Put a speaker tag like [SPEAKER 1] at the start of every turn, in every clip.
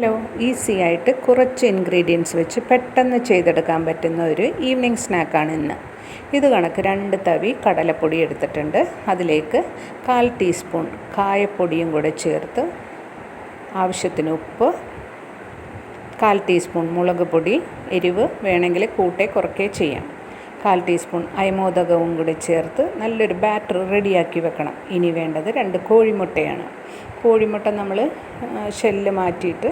[SPEAKER 1] Hello, easy ആയിട്ട് കുറച്ച് ingredients വെച്ച് പെട്ടെന്ന് ചെയ്തെടുക്കാൻ പറ്റുന്ന ഒരു ഈവനിങ് സ്നാക്കാണ് ഇന്ന്. ഇത് കണക്ക് 2 തവി കടലപ്പൊടി എടുത്തിട്ടുണ്ട്. അതിലേക്ക് 1/4 ടീസ്പൂൺ കായപ്പൊടിയും കൂടെ ചേർത്ത് ആവശ്യത്തിന് ഉപ്പ്, 1/4 ടീസ്പൂൺ മുളക് പൊടി, എരിവ് വേണമെങ്കിൽ കൂട്ടേ കുറയ്ക്കേ ചെയ്യാം, 1/4 ടീസ്പൂൺ അയമോദകവും കൂടി ചേർത്ത് നല്ലൊരു ബാറ്റർ റെഡിയാക്കി വെക്കണം. ഇനി വേണ്ടത് 2 കോഴിമുട്ടയാണ്. കോഴിമുട്ട നമ്മൾ ഷെല്ല് മാറ്റിയിട്ട്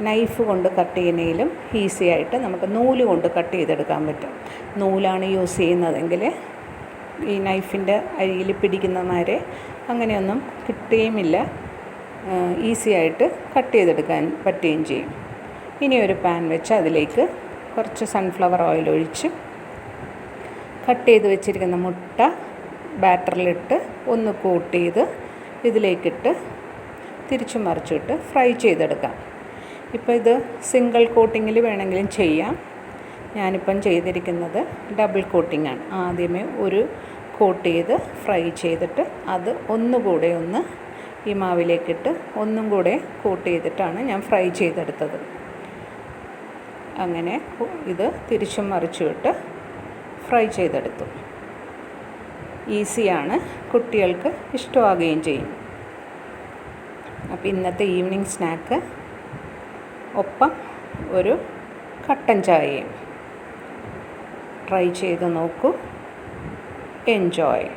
[SPEAKER 1] നൈഫ് കൊണ്ട് കട്ട് ചെയ്യുന്നതിലും ഈസി ആയിട്ട് നമുക്ക് നൂല് കൊണ്ട് കട്ട് ചെയ്തെടുക്കാൻ പറ്റും. നൂലാണ് യൂസ് ചെയ്യുന്നതെങ്കിൽ ഈ നൈഫിൻ്റെ അരിയിൽ പിടിക്കുന്നമാരെ അങ്ങനെയൊന്നും കിട്ടുകയുമില്ല, ഈസി ആയിട്ട് കട്ട് ചെയ്തെടുക്കാൻ പറ്റുകയും ചെയ്യും. ഇനി ഒരു പാൻ വെച്ച് അതിലേക്ക് കുറച്ച് സൺഫ്ലവർ ഓയിൽ ഒഴിച്ച് കട്ട് ചെയ്ത് വെച്ചിരിക്കുന്ന മുട്ട ബാറ്ററിലിട്ട് ഒന്ന് കോട്ട് ചെയ്ത് ഇതിലേക്കിട്ട് തിരിച്ചു മറിച്ചിട്ട് ഫ്രൈ ചെയ്തെടുക്കാം. ഇപ്പോൾ ഇത് സിംഗിൾ കോട്ടിങ്ങിൽ വേണമെങ്കിലും ചെയ്യാം. ഞാനിപ്പം ചെയ്തിരിക്കുന്നത് ഡബിൾ കോട്ടിങ്ങാണ്. ആദ്യമേ ഒരു കോട്ട് ചെയ്ത് ഫ്രൈ ചെയ്തിട്ട് അത് ഒന്നുകൂടെ ഒന്ന് ഈ മാവിലേക്കിട്ട് ഒന്നും കൂടെ കോട്ട് ചെയ്തിട്ടാണ് ഞാൻ ഫ്രൈ ചെയ്തെടുത്തത്. അങ്ങനെ ഇത് തിരിച്ചും മറിച്ചുവിട്ട് ഫ്രൈ ചെയ്തെടുത്തു. ഈസിയാണ്, കുട്ടികൾക്ക് ഇഷ്ടമാകുകയും ചെയ്യും. അപ്പോൾ ഇന്നത്തെ ഈവനിങ് സ്നാക്ക് ഒപ്പം ഒരു കട്ടൻ ചായയും ട്രൈ ചെയ്ത് നോക്കൂ. എൻജോയ്.